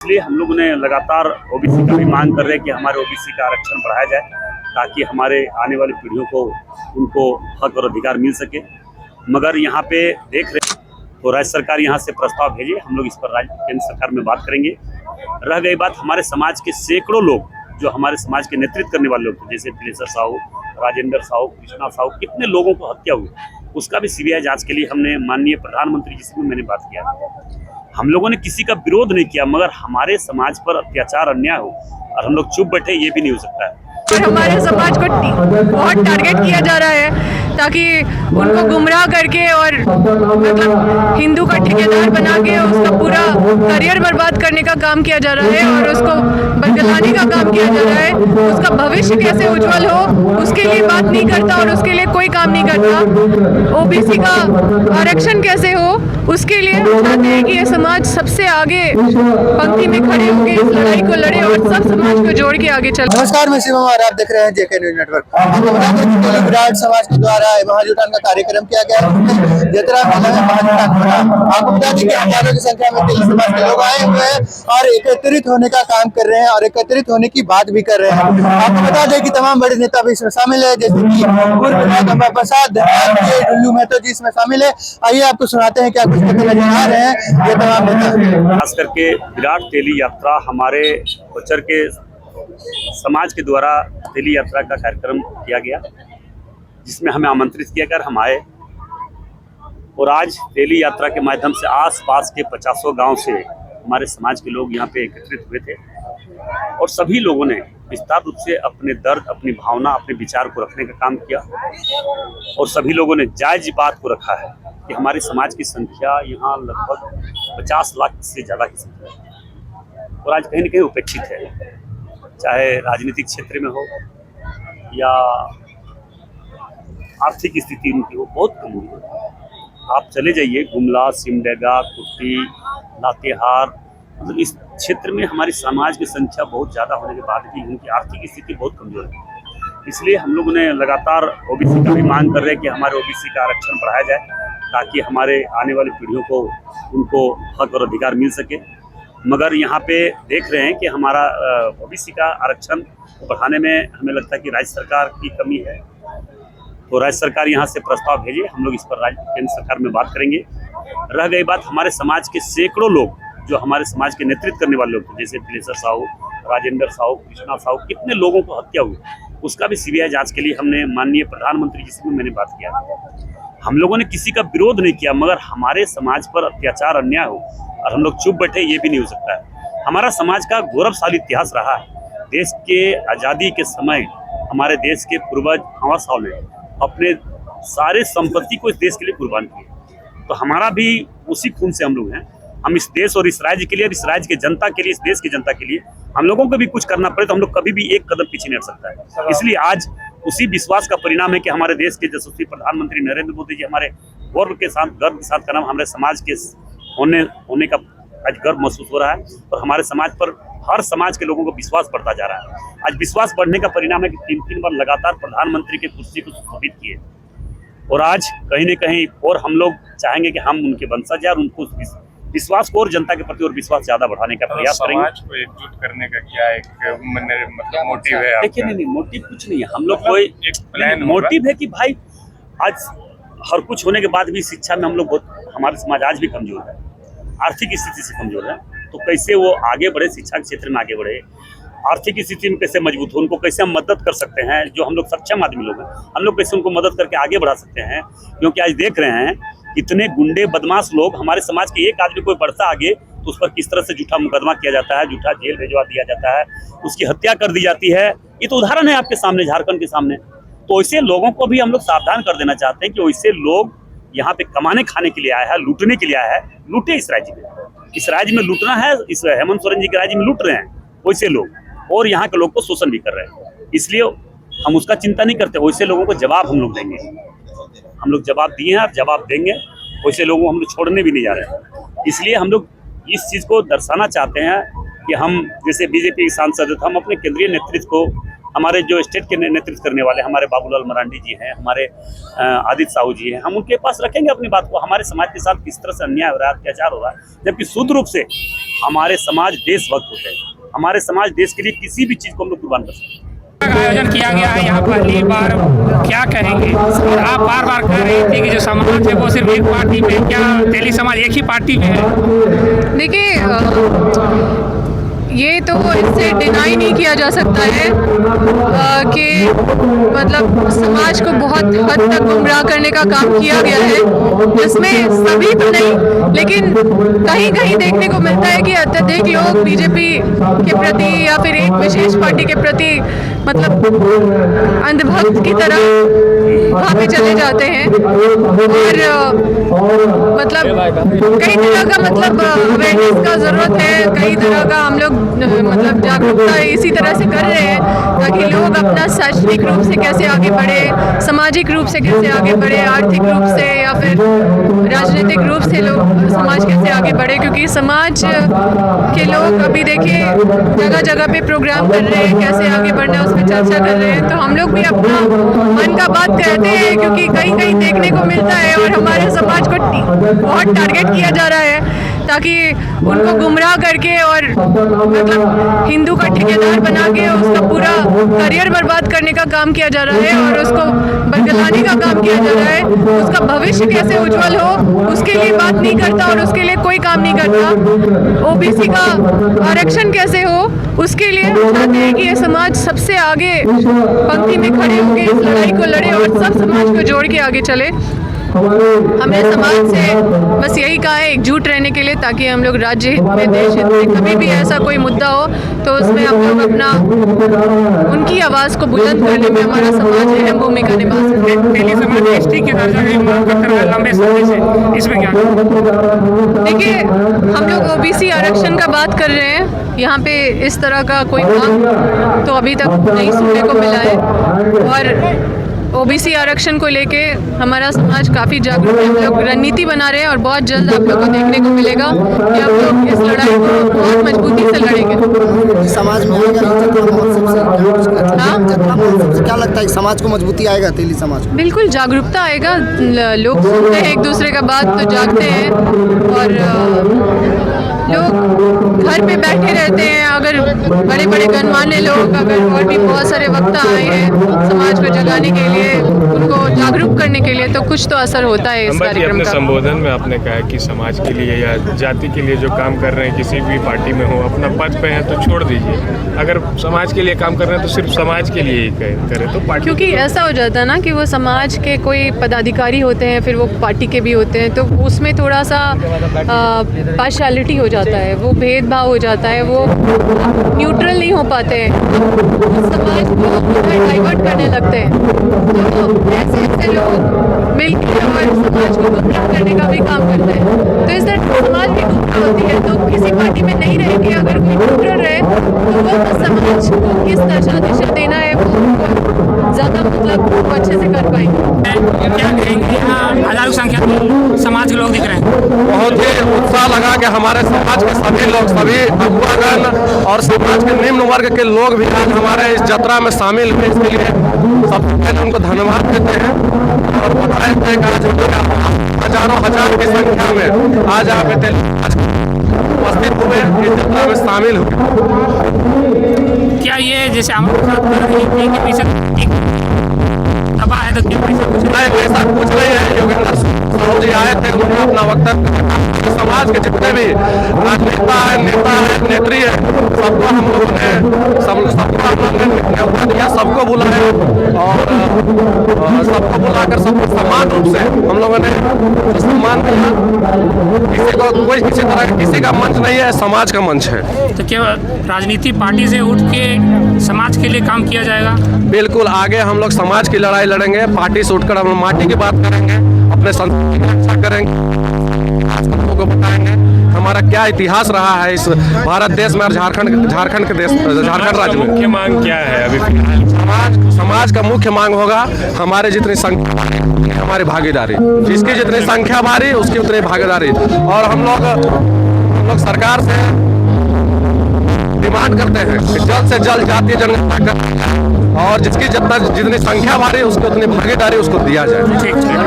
इसलिए हम लोगों ने लगातार ओबीसी का भी मांग कर रहे हैं कि हमारे ओबीसी का आरक्षण बढ़ाया जाए ताकि हमारे आने वाली पीढ़ियों को उनको हक और अधिकार मिल सके। मगर यहाँ पे देख रहे तो राज्य सरकार यहाँ से प्रस्ताव भेजे, हम लोग इस पर राज्य केंद्र सरकार में बात करेंगे। रह गई बात हमारे समाज के सैकड़ों लोग जो हमारे समाज के नेतृत्व करने वाले लोग जैसे तिलेश्वर साहू, राजेंद्र साहू, कृष्णा साहू, कितने लोगों को हत्या हुई, उसका भी सीबीआई जांच के लिए हमने माननीय प्रधानमंत्री जी से भी मैंने बात किया। हम लोगों ने किसी का विरोध नहीं किया, मगर हमारे समाज पर अत्याचार अन्याय हो और हम लोग चुप बैठे, ये भी नहीं हो सकता है। और हमारे समाज को बहुत टारगेट किया जा रहा है ताकि उनको गुमराह करके और मतलब हिंदू का ठेकेदार बना के उसका पूरा करियर बर्बाद करने का काम किया जा रहा है और उसको बरगलाने का काम किया जा रहा है। उसका भविष्य कैसे उज्जवल हो उसके लिए बात नहीं करता और उसके लिए कोई काम नहीं करता। ओबीसी का आरक्षण कैसे हो उसके लिए हम चाहते हैं कि ये समाज सबसे आगे पंक्ति में खड़े होकर इस लड़ाई को लड़े और सब समाज को जोड़ के आगे चले। नमस्कार, मैं शिवम और आप देख रहे हैं जेके न्यूज नेटवर्क। आपको बता दें कि विराट समाज के द्वारा महाजुटान का कार्यक्रम किया गया है। जतरा मेला में महाजुटान बना। आपको बता दें कि हजारों की संख्या में तेली समाज के लोग आए हुए हैं और एकत्रित होने का काम कर रहे हैं और एकत्रित होने की बात भी कर रहे हैं। आपको बता दें कि तमाम बड़े नेता भी इसमें शामिल है, जैसे कि पूर्व विधायक अम्बा प्रसाद, डुल्लू महतो जी इसमें शामिल है। आइए आपको सुनाते हैं क्या कुछ नजर आ रहे हैं ये तमाम नेता। खास करके विराट तेली यात्रा हमारे कोचर के समाज के द्वारा तेली यात्रा का कार्यक्रम किया गया, जिसमें हमें आमंत्रित किया गया, हम आए और आज तेली यात्रा के माध्यम से आसपास के 50 गांव से हमारे समाज के लोग यहाँ पे एकत्रित हुए थे और सभी लोगों ने विस्तार रूप से अपने दर्द, अपनी भावना, अपने विचार को रखने का काम किया और सभी लोगों ने जायज बात को रखा है कि हमारे समाज की संख्या यहाँ लगभग 50 लाख से ज़्यादा की संख्या है और आज कहीं न कहीं उपेक्षित है, चाहे राजनीतिक क्षेत्र में हो या आर्थिक स्थिति उनकी हो, बहुत कम हुई। आप चले जाइए गुमला, सिमडेगा, कुट्टी, लातेहार, मतलब इस क्षेत्र में हमारी समाज की संख्या बहुत ज़्यादा होने के बाद भी उनकी आर्थिक स्थिति बहुत कमजोर है। इसलिए हम लोगों ने लगातार ओबीसी का भी मांग कर रहे हैं कि हमारे ओबीसी का आरक्षण बढ़ाया जाए ताकि हमारे आने वाली पीढ़ियों को उनको हक और अधिकार मिल सके। मगर यहाँ पे देख रहे हैं कि हमारा ओबीसी का आरक्षण बढ़ाने में हमें लगता है कि राज्य सरकार की कमी है, तो राज्य सरकार यहाँ से प्रस्ताव भेजे, हम लोग इस पर राज्य केंद्र सरकार में बात करेंगे। रह गई बात हमारे समाज के सैकड़ों लोग जो हमारे समाज के नेतृत्व करने वाले लोग जैसे तिलेश्वर साहू, राजेंद्र साहू, कृष्णा साहू, कितने लोगों को हत्या हुई, उसका भी सीबीआई जांच के लिए हमने माननीय प्रधानमंत्री जी से भी मैंने बात किया। हम लोगों ने किसी का विरोध नहीं किया, मगर हमारे समाज पर अत्याचार अन्याय हो और हम लोग चुप बैठे, ये भी नहीं हो सकता है। हमारा समाज का गौरवशाली इतिहास रहा है। देश के आज़ादी के समय हमारे देश के पूर्वज हवा साहू ने अपने सारे संपत्ति को इस देश के लिए कुर्बान किए, तो हमारा भी उसी खून से हम लोग हैं। हम इस देश और इस राज्य के लिए, इस राज्य के जनता के लिए, इस देश की जनता के लिए हम लोगों को भी कुछ करना पड़े तो हम लोग कभी भी एक कदम पीछे नहीं हट सकता है। इसलिए आज उसी विश्वास का परिणाम है कि हमारे देश के यशस्वी प्रधानमंत्री नरेंद्र मोदी जी हमारे गर्व के साथ का नाम हमारे समाज के होने का आज गर्व महसूस हो रहा है और हमारे समाज पर हर समाज के लोगों को विश्वास बढ़ता जा रहा है। आज विश्वास बढ़ने का परिणाम है कि 3 बार लगातार प्रधानमंत्री के कुर्सी को सुशोभित किए और आज कहीं न कहीं और हम लोग चाहेंगे कि हम उनके वंशज हैं और उनको विश्वास को और जनता के प्रति और विश्वास ज्यादा बढ़ाने का प्रयास करेंगे। समाज को एकजुट करने का क्या एक मतलब मोटिव है? देखिए नहीं, मोटिव कुछ नहीं है, हम लोग कोई एक प्लान मोटिव है कि भाई आज हर कुछ होने के बाद भी शिक्षा में हम लोग बहुत, हमारे समाज आज भी कमजोर है, आर्थिक स्थिति से कमजोर है, तो कैसे वो आगे बढ़े, शिक्षा के क्षेत्र में आगे बढ़े, आर्थिक स्थिति में कैसे मजबूत हो, उनको कैसे हम मदद कर सकते हैं। जो हम लोग सक्षम आदमी लोग हैं, हम लोग कैसे उनको मदद करके आगे बढ़ा सकते हैं, क्योंकि आज देख रहे हैं इतने गुंडे बदमाश लोग हमारे समाज के एक आदमी कोई बढ़ता आगे तो उस पर किस तरह से झूठा मुकदमा किया जाता है, झूठा जेल भेजवा दिया जाता है, उसकी हत्या कर दी जाती है। ये तो उदाहरण है आपके सामने, झारखंड के सामने। तो ऐसे लोगों को भी हम लोग सावधान कर देना चाहते हैं कि वैसे लोग यहाँ पे कमाने खाने के लिए आया है, लूटने के लिए आया है, लूटे इस राज्य में। इस राज्य में लूटना है, इस हेमंत सोरेन जी के राज्य में लूट रहे हैं वैसे लोग और यहाँ के लोग को शोषण भी कर रहे हैं। इसलिए हम उसका चिंता नहीं करते, वैसे लोगों को जवाब हम लोग देंगे। हम लोग जवाब दिए हैं और जवाब देंगे, वैसे लोगों को हम लोग छोड़ने भी नहीं जा रहे हैं। इसलिए हम लोग इस चीज़ को दर्शाना चाहते हैं कि हम जैसे बीजेपी के सांसद हैं, हम अपने केंद्रीय नेतृत्व को हमारे जो स्टेट के नेतृत्व करने वाले हमारे बाबूलाल मरांडी जी हैं, हमारे आदित्य साहू जी हैं, हम उनके पास रखेंगे अपनी बात को। हमारे समाज के साथ किस तरह से अन्याय हो रहा है, अत्याचार हो रहा है, जबकि शुद्ध रूप से हमारे समाज देशभक्त होते हैं। हमारे समाज देश के लिए किसी भी चीज़ को हम लोग कुर्बान कर सकते हैं। आयोजन किया गया है यहाँ पहली बार, क्या कहेंगे? और आप बार बार कह रही थी कि जो समाज है वो सिर्फ एक पार्टी में, क्या तेली समाज एक ही पार्टी में है? देखिए, ये तो इससे डिनाई नहीं किया जा सकता है कि मतलब समाज को बहुत हद तक गुमराह करने का काम किया गया है, जिसमें सभी तो नहीं लेकिन कहीं कहीं देखने को मिलता है कि अत्यधिक लोग बीजेपी के प्रति या फिर एक विशेष पार्टी के प्रति मतलब अंधभक्त की तरह वहाँ पे चले जाते हैं और मतलब कई तरह का मतलब अवेयरनेस का ज़रूरत है, कई तरह का हम लोग मतलब जागरूकता इसी तरह से कर रहे हैं ताकि लोग अपना शैक्षणिक रूप से कैसे आगे बढ़े, सामाजिक रूप से कैसे आगे बढ़े, आर्थिक रूप से या फिर राजनीतिक रूप से लोग समाज कैसे आगे बढ़े। क्योंकि समाज के लोग अभी देखिए जगह जगह पे प्रोग्राम कर रहे हैं, कैसे आगे बढ़ना है उस पर चर्चा कर रहे हैं। तो हम लोग भी अपना मन का बात कहते हैं क्योंकि कहीं कहीं देखने को मिलता है और हमारे समाज को बहुत टारगेट किया जा रहा है ताकि उनको गुमराह करके और मतलब हिंदू का ठेकेदार बना के उसका पूरा करियर बर्बाद करने का काम किया जा रहा है और उसको बरगलाने का काम किया जा रहा है। उसका भविष्य कैसे उज्जवल हो उसके लिए बात नहीं करता और उसके लिए कोई काम नहीं करता। ओबीसी का आरक्षण कैसे हो उसके लिए हम चाहते हैं कि ये समाज सबसे आगे पंक्ति में खड़े होकर इस लड़ाई को लड़े और सब समाज को जोड़ के आगे चले। हमने समाज से बस यही कहा है एकजुट रहने के लिए ताकि हम लोग राज्य हित में, देश हित में कभी भी ऐसा कोई मुद्दा हो तो उसमें हम लोग अपना उनकी आवाज़ को बुलंद करने में हमारा समाज अहम भूमिका निभा सकते हैं। तेली समाज एसटी के दर्जा की मांग करते रहे लंबे समय से, इसमें क्या? देखिए, हम लोग ओबीसी आरक्षण का बात कर रहे हैं, यहाँ पे इस तरह का कोई मांग तो अभी तक नहीं सुनने को मिला है और ओबीसी आरक्षण को लेके हमारा समाज काफ़ी जागरूक है। हम लोग रणनीति बना रहे हैं और बहुत जल्द आप लोगों को देखने को मिलेगा कि हम लोग इस लड़ाई को बहुत मजबूती से लड़ेंगे। समाज में क्या लगता है कि समाज को मजबूती आएगा तेली समाज को? बिल्कुल जागरूकता आएगा, लोग सुनते हैं एक दूसरे का बात तो जागते हैं और लोग घर पे बैठे रहते हैं। अगर बड़े बड़े गणमान्य लोग अगर और भी बहुत सारे वक्ता आए हैं समाज को जगाने के लिए, उनको जागरूक करने के लिए, तो कुछ तो असर होता है इस कार्यक्रम अपने का। संबोधन में आपने कहा कि समाज के लिए या जाति के लिए जो काम कर रहे हैं किसी भी पार्टी में हो, अपना पद पे हैं तो छोड़ दीजिए। अगर समाज के लिए काम कर रहे हैं तो सिर्फ समाज के लिए ही करें तो पार्टी। क्योंकि ऐसा हो जाता है ना कि वो समाज के कोई पदाधिकारी होते हैं फिर वो पार्टी के भी होते हैं, तो उसमें थोड़ा सा पार्शियलिटी हो जाता है, वो भेदभाव हो जाता है, वो न्यूट्रल नहीं हो पाते हैं, समाज को डाइवर्ट करने लगते हैं। तो ऐसे ऐसे लोग मिलकर और समाज को गुमराह करने का भी काम करते हैं। तो इस तरह समाज भी गुमराह होती है, तो किसी पार्टी में नहीं रहेगी। अगर कोई न्यूट्रल रहे तो वो समाज को किस दिशा देना है वो ज़्यादा मतलब वो अच्छे से कर पाएंगे। क्या कहेंगे? यहाँ हजारों संख्या में समाज के लोग दिख रहे हैं। बहुत ही उत्साह लगा कि हमारे समाज के सभी लोग, सभी अगुवागण और समाज के निम्न वर्ग के लोग भी आज हमारे इस यात्रा में शामिल हुए। इसके लिए सबसे पहले उनको धन्यवाद देते हैं और बताए थे कि आज हजारों हजार की संख्या में आज आप उपस्थित हुए, इस यात्रा में शामिल हुए। क्या ये जैसे हम पीछे दबा है तो क्या ऐसा कुछ नहीं है। योगेंद्र साहू जी आए थे, उन्होंने अपना वक्तव्य समाज के जितने भी राजनेता है, नेता है, नेत्री है, सबको हम लोगों ने न्योता दिया, सबको बुलाया और सबको बुलाकर सबको समान रूप से हम लोगों ने सम्मान दिया। किसी को कोई किसी तरह किसी का मंच नहीं है, समाज का मंच है। तो क्या राजनीति पार्टी से उठ के समाज के लिए काम किया जाएगा? बिल्कुल, आगे हम लोग समाज की लड़ाई लड़ेंगे, पार्टी से उठकर हम लोग माटी की बात करेंगे, अपने संस्कृति की रक्षा करेंगे, लोगों को बताएंगे हमारा क्या इतिहास रहा है इस भारत देश में और झारखंड के देश, झारखंड राज्य में। मुख्य मांग क्या है अभी? समाज का मुख्य मांग होगा हमारे जितनी संख्या हमारी भागीदारी, जिसकी जितनी संख्या भारी उसकी उतनी भागीदारी। और हम लोग सरकार से डिमांड करते हैं कि जल्द से जल्द जातीय जनगणना और जिसकी जितनी संख्या भारी उसको उतनी भागीदारी उसको दिया जाए। ठीक ठीक।